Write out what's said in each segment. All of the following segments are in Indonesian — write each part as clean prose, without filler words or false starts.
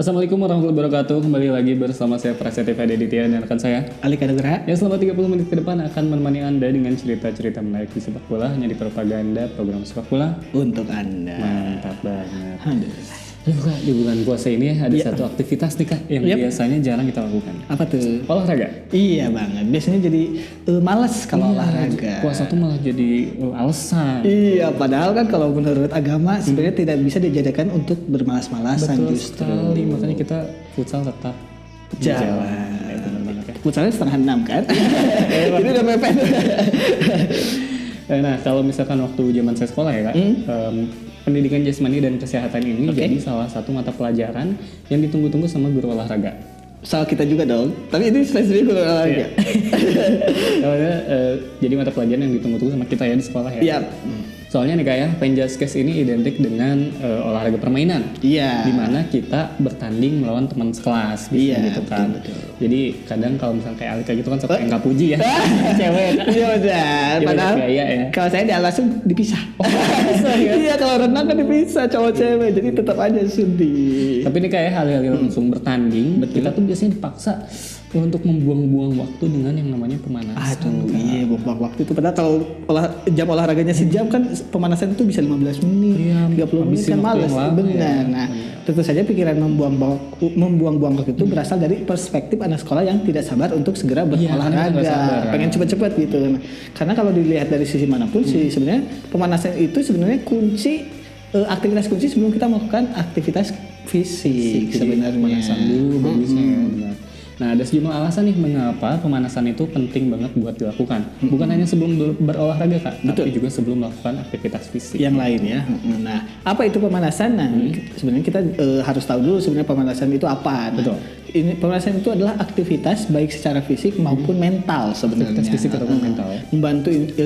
Assalamualaikum warahmatullahi wabarakatuh. Kembali lagi bersama saya Prasetya Aditya dan rekan saya Alika Nugraha. yang selama 30 menit ke depan akan menemani Anda dengan cerita-cerita menarik di sepak bola hanya di Propaganda program sepak bola Untuk Anda. mantap banget. Alhamdulillah. Aduh Kak, di bulan puasa ini ada satu aktivitas nih Kak yang biasanya jarang kita lakukan. Apa tuh? Olahraga. Iya banget. Biasanya jadi malas kalau olahraga. Puasa tuh malah jadi alasan. Iya, padahal kan kalau menurut agama sebenarnya tidak bisa dijadikan untuk bermalas-malasan Betul justru. sekali, makanya kita futsal tetap Jalan. Ya, benar banget ya. Futsalnya 5:30 kan? Ini udah mepet. Nah, kalau misalkan waktu zaman saya sekolah ya Kak, pendidikan jasmani dan kesehatan ini jadi salah satu mata pelajaran yang ditunggu-tunggu sama guru olahraga. Soal kita juga dong. Tapi ini spesifik guru olahraga. Soalnya jadi mata pelajaran yang ditunggu-tunggu sama kita ya di sekolah ya. Iya. Soalnya nih Kak ya, Penjaskes ini identik dengan olahraga permainan. Iya. Dimana kita bertanding melawan teman sekelas Iya, gitu kan. betul. Jadi kadang kalau misalnya kayak Alika gitu kan suka yang nggak puji ya. Cewek Kak. Iya benar. Dia Padahal banyak gaya ya. kalau saya di langsung dipisah. Iya kalau renang kan dipisah cowok cewek. Jadi tetap aja sudi. Tapi ini kayak hal-hal langsung bertanding, kita tuh biasanya dipaksa untuk membuang-buang waktu dengan yang namanya pemanasan. Aduh, iya buang waktu itu. Padahal kalau jam olahraganya sejam kan pemanasan itu bisa 15 menit, Iya, 30 menit habisin kan waktu malas. yang lama, Benar. ya. Nah, tentu saja pikiran membuang waktu itu berasal dari perspektif anak sekolah yang tidak sabar untuk segera Iya, berolahraga, nggak sabar, kan? pengen cepet-cepet gitu. Karena kalau dilihat dari sisi manapun sih sebenarnya pemanasan itu sebenarnya kunci aktivitas kunci sebelum kita melakukan aktivitas fisik sebenarnya. Pemanasan dulu bagusnya ya, benar. Nah, ada sejumlah alasan nih mengapa pemanasan itu penting banget buat dilakukan. Bukan hanya sebelum berolahraga Kak, tapi juga sebelum melakukan aktivitas fisik. Yang lain ya. Nah, apa itu pemanasan? Nah, sebenarnya kita harus tahu dulu sebenarnya pemanasan itu apa. Nah, Betul. Ini pemanasan itu adalah aktivitas baik secara fisik maupun mental sebenarnya. Aktivitas fisik ataupun mental ya.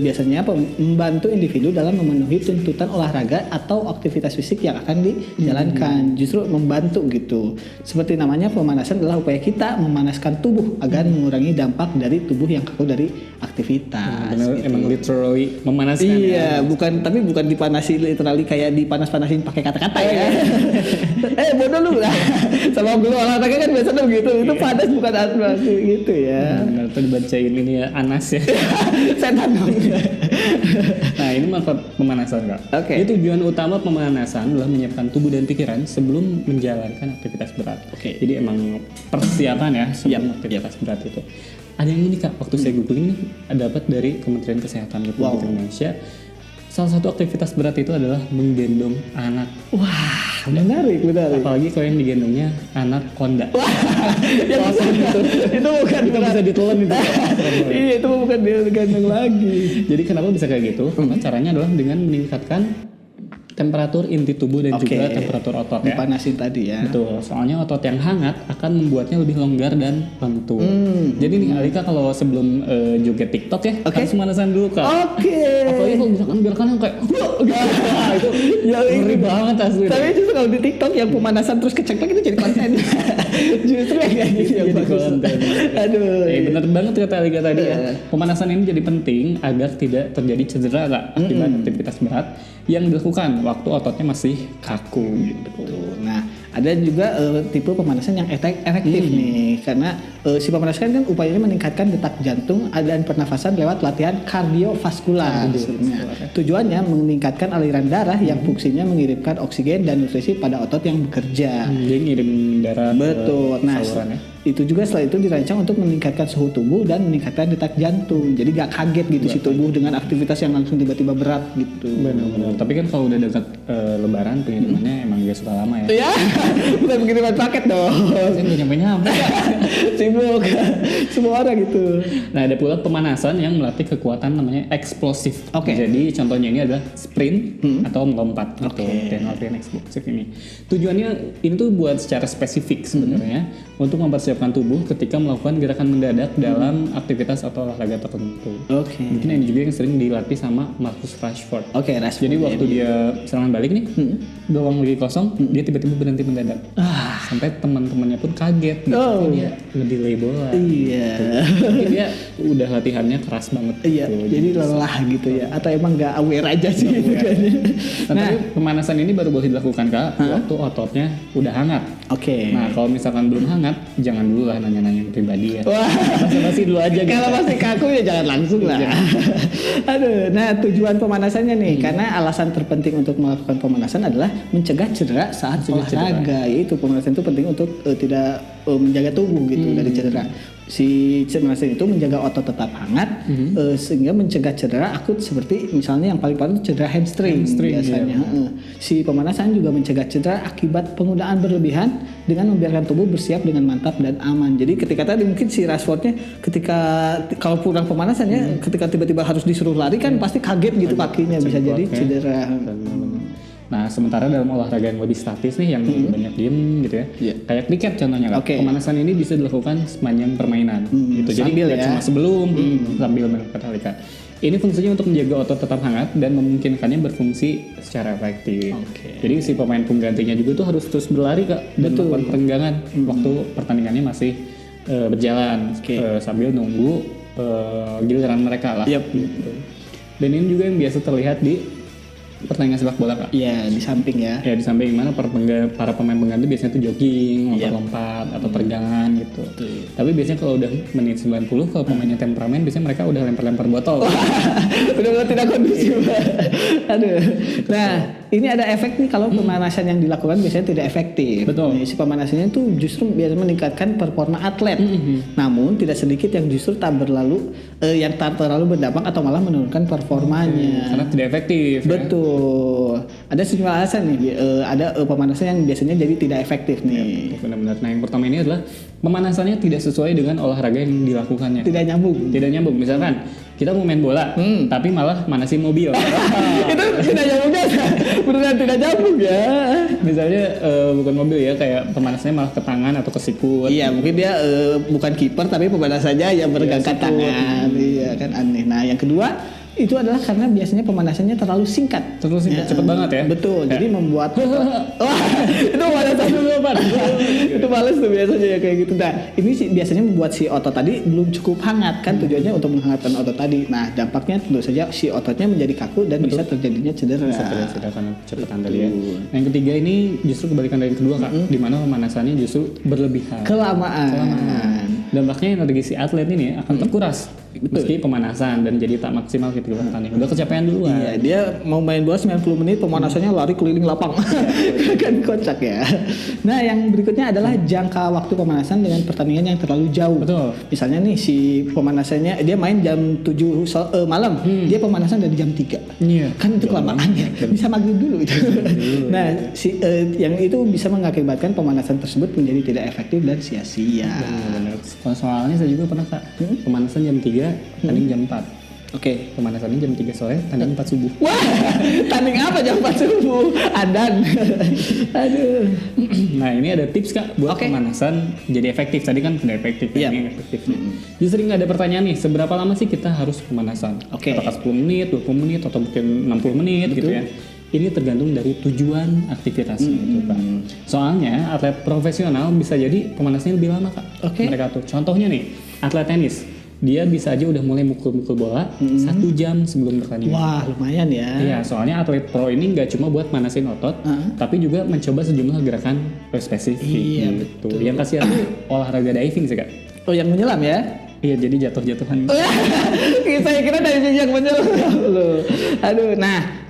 Biasanya membantu individu dalam memenuhi tuntutan olahraga atau aktivitas fisik yang akan dijalankan. Justru membantu gitu. Seperti namanya pemanasan adalah upaya kita memanaskan tubuh agar mengurangi dampak dari tubuh yang kaku dari aktivitas. Benar, gitu. emang literally memanaskan ya. Iya, tapi bukan dipanasi literally kayak dipanas-panasin pakai kata-kata ya. Bodoh lu lah. Sama guru olahraga kan biasa tuh gitu. Itu panas bukan asmasi gitu ya. Benar, tuh dibacain ini ya Anas ya. Setan dong. Nah, ini manfaat pemanasan Kak. Oke. Jadi tujuan utama pemanasan adalah menyiapkan tubuh dan pikiran sebelum menjalankan aktivitas berat. Oke. Jadi emang persiapan ya sebelum aktivitas berat itu. Ada yang ini Kak, waktu saya googling ini dapat dari Kementerian Kesehatan Republik Indonesia. Salah satu aktivitas berat itu adalah menggendong anak. Wah, menarik. Apalagi kalau yang digendongnya anak konda. Itu bukan Itu bisa ditelan itu. Iya, itu bukan digandeng lagi. Jadi kenapa bisa kayak gitu? Karena caranya adalah dengan meningkatkan temperatur inti tubuh dan juga temperatur otot ya. Dipanasin tadi ya. Betul, soalnya otot yang hangat akan membuatnya lebih longgar dan lentur. Jadi nih Alika kalau sebelum joget TikTok ya, harus pemanasan dulu Kak. Apalagi kalau misalkan gerakan yang kayak itu ngeri banget asli. Tapi justru kalau di TikTok yang pemanasan terus keceklek itu jadi konten. Justru yang kayak gitu yang Jadi bagus. konten. Aduh. Bener banget kata Alika tadi ya. Pemanasan ini jadi penting agar tidak terjadi cedera Kak akibat aktivitas berat yang dilakukan waktu ototnya masih kaku gitu. Nah, ada juga tipe pemanasan yang efektif nih, karena si pemanasan kan upayanya meningkatkan detak jantung dan pernafasan lewat latihan kardiovaskular. Tujuannya meningkatkan aliran darah yang fungsinya mengirimkan oksigen dan nutrisi pada otot yang bekerja. Dia ngirim darah Betul. ke Nah, saluran ya. itu juga setelah itu dirancang untuk meningkatkan suhu tubuh dan meningkatkan detak jantung. Jadi gak kaget gitu si tubuh dengan aktivitas yang langsung tiba-tiba berat gitu. Benar-benar. Tapi kan kalau udah dekat Lebaran pengirimannya emang gak suka lama ya. Ya, bukan pengiriman paket dong. Saya nggak nyampe. Sibuk. Semua orang gitu. Nah, ada pula pemanasan yang melatih kekuatan namanya eksplosif. Oke. Jadi contohnya ini adalah sprint atau melompat gitu. Dan latihan eksplosif ini. Tujuannya ini tuh buat secara spesifik sebenarnya untuk mempersiapkan tubuh ketika melakukan gerakan mendadak dalam aktivitas atau olahraga tertentu. Oke. Mungkin ini juga yang sering dilatih sama Marcus Rashford. Oke, Rashford. Jadi waktu dia serangan balik nih, gawang lagi kosong, dia tiba-tiba berhenti mendadak. Sampai teman-temannya pun kaget gitu. Dia ngedelay bola. Iya. Mungkin dia udah latihannya keras banget. Iya, gitu. jadi lelah gitu ya. Atau emang nggak aware aja sih gitu kayaknya. Nah, tapi pemanasan ini baru boleh dilakukan Kak waktu ototnya udah hangat. Oke. Nah, kalau misalkan belum hangat, jangan dulu lah nanya-nanya yang pribadi ya. Wah, Basa-basi dulu aja gitu. kalau masih kaku ya jangan langsung lah. Aduh, nah tujuan pemanasannya nih, karena alasan terpenting untuk melakukan pemanasan adalah mencegah cedera saat olahraga. Yaitu pemanasan itu penting untuk tidak menjaga tubuh gitu dari cedera. Si pemanasan itu menjaga otot tetap hangat sehingga mencegah cedera akut seperti misalnya yang paling parah itu cedera hamstring biasanya. Iya. Si pemanasan juga mencegah cedera akibat penggunaan berlebihan dengan membiarkan tubuh bersiap dengan mantap dan aman. Jadi ketika tadi mungkin si Rashfordnya ketika kalau kurang pemanasan ya, ketika tiba-tiba harus disuruh lari kan pasti kaget gitu kakinya, bisa jadi cedera. Nah, sementara dalam olahraga yang lebih statis nih, yang banyak diem gitu ya, kayak kriket contohnya kan, pemanasan ini bisa dilakukan sepanjang permainan gitu. Jadi nggak cuma sebelum, sambil melakukan tarikan. Ini fungsinya untuk menjaga otot tetap hangat dan memungkinkannya berfungsi secara efektif. Jadi si pemain penggantinya juga tuh harus terus berlari Kak, dan melakukan perenggangan waktu pertandingannya masih berjalan sambil nunggu giliran mereka lah. Gitu. Dan ini juga yang biasa terlihat di pertandingan sepak bola Kak. Iya, di samping ya. Ya di samping mana para pemain pengganti biasanya tuh jogging, lompat-lompat atau peregangan gitu. Tapi biasanya kalau udah menit 90 kalau pemainnya temperamen biasanya mereka udah lempar-lempar botol. Udah tidak kondusif. Aduh. Nah, ini ada efek nih kalau pemanasan yang dilakukan biasanya tidak efektif. Betul. Nih, si pemanasannya itu justru biasanya meningkatkan performa atlet. Namun tidak sedikit yang justru tak terlalu berdampak atau malah menurunkan performanya. Karena tidak efektif. Betul. Ada sejumlah alasan nih. Ada pemanasan yang biasanya jadi tidak efektif nih. Benar-benar. Nah, yang pertama ini adalah pemanasannya tidak sesuai dengan olahraga yang dilakukannya. Tidak nyambung. Tidak nyambung. Misalkan kita mau main bola, tapi malah manasin mobil. Itu tidak nyambung ya. Beneran tidak nyambung ya. Misalnya bukan mobil ya, kayak pemanasannya malah ke tangan atau ke sikut. Iya, mungkin dia bukan kiper tapi pemanasannya yang bergangkat tangan. Iya kan aneh. Nah, yang kedua itu adalah karena biasanya pemanasannya terlalu singkat. Cepet banget ya. Betul. Jadi membuat itu pemanasan itu males tuh biasanya ya kayak gitu. Nah, ini sih biasanya membuat si otot tadi belum cukup hangat kan, tujuannya untuk menghangatkan otot tadi. Nah, dampaknya tentu saja si ototnya menjadi kaku dan bisa terjadinya cedera. Bisa terjadi karena kecepatan tadi ya. Nah, yang ketiga ini justru kebalikan dari yang kedua Kak, di mana pemanasannya justru berlebihan. Kelamaan. Dampaknya energi si atlet ini akan terkuras. Meski pemanasan dan jadi tak maksimal ketika bertanding. Udah kecapean duluan. Iya, dia mau main bola 90 menit pemanasannya lari keliling lapang. Kan kocak ya. Nah, yang berikutnya adalah jangka waktu pemanasan dengan pertandingan yang terlalu jauh. Betul. Misalnya nih si pemanasannya dia main jam 7 malam, dia pemanasan dari jam 3. Iya. Kan itu kelamaan ya. Bisa maghrib dulu itu. Nah, yang itu bisa mengakibatkan pemanasan tersebut menjadi tidak efektif dan sia-sia. Benar. Soalnya saya juga pernah Kak, pemanasan jam 3 tanding jam 4. Oke. Pemanasannya jam 3 sore, tanding 4 subuh. Wah, tanding apa jam 4 subuh? Adan. Aduh. Nah, ini ada tips Kak buat pemanasan jadi efektif. Tadi kan tidak efektif, ini efektif. Jadi sering ada pertanyaan nih, seberapa lama sih kita harus pemanasan? Apakah 10 menit, 20 menit, atau mungkin 60 menit gitu ya? Ini tergantung dari tujuan aktivitasnya gitu Kak. Soalnya atlet profesional bisa jadi pemanasannya lebih lama Kak. Mereka tuh. Contohnya nih, atlet tenis. Dia bisa aja udah mulai mukul-mukul bola 1 jam sebelum pertandingan. Wah, lumayan ya. Iya, soalnya atlet pro ini nggak cuma buat manasin otot, tapi juga mencoba sejumlah gerakan spesifik. Iya, gitu. Yang kasihan tuh olahraga diving sih Kak. Oh, yang menyelam ya? Iya, jadi jatuh-jatuhan. Saya kira diving yang menyelam. Aduh, nah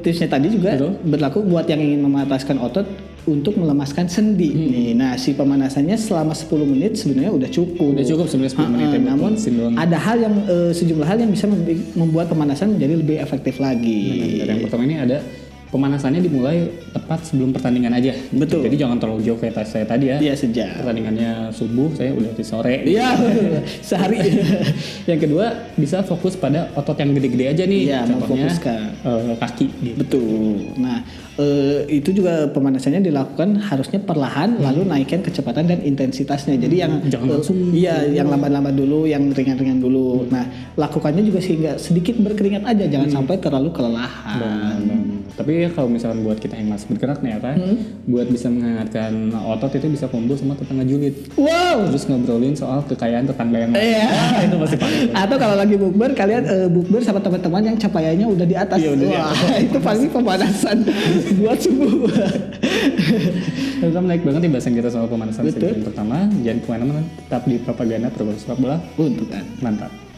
tipsnya tadi juga berlaku buat yang ingin memataskan otot untuk melemaskan sendi. Nih, nah si pemanasannya selama 10 menit sebenarnya udah cukup. Udah cukup sebenarnya 10 menit. Namun ada hal yang sejumlah hal yang bisa membuat pemanasan menjadi lebih efektif lagi. Yang pertama ini ada pemanasannya dimulai tepat sebelum pertandingan aja. Betul. Jadi jangan terlalu jauh kayak saya tadi ya. Iya, sejak. Pertandingannya subuh, saya udah di sore. Iya, sehari. Yang kedua, bisa fokus pada otot yang gede-gede aja nih. Iya, contohnya memfokuskan. Kaki gitu. Betul. Nah, itu juga pemanasannya dilakukan harusnya perlahan, lalu naikkan kecepatan dan intensitasnya. Jadi yang jangan langsung. Iya, yang lambat-lambat dulu, yang ringan-ringan dulu. Nah, lakukannya juga sehingga sedikit berkeringat aja, jangan sampai terlalu kelelahan. Tapi kalau misalkan buat kita yang masih bergerak nih ya kan, buat bisa menghangatkan otot itu bisa kumpul sama tetangga julid. Wow. Terus ngobrolin soal kekayaan tetangga yang lain. Iya. Itu masih paling. Atau kalau lagi bukber, kalian bukber sama teman-teman yang capaiannya udah di atas. Iya, udah di Wah, atas. itu pasti pemanasan buat subuh. Kita menarik banget nih bahasan kita soal pemanasan Betul. segmen pertama. Jangan kemana-mana, tetap di Propaganda Program Sepak Bola. Untuk kan. Mantap.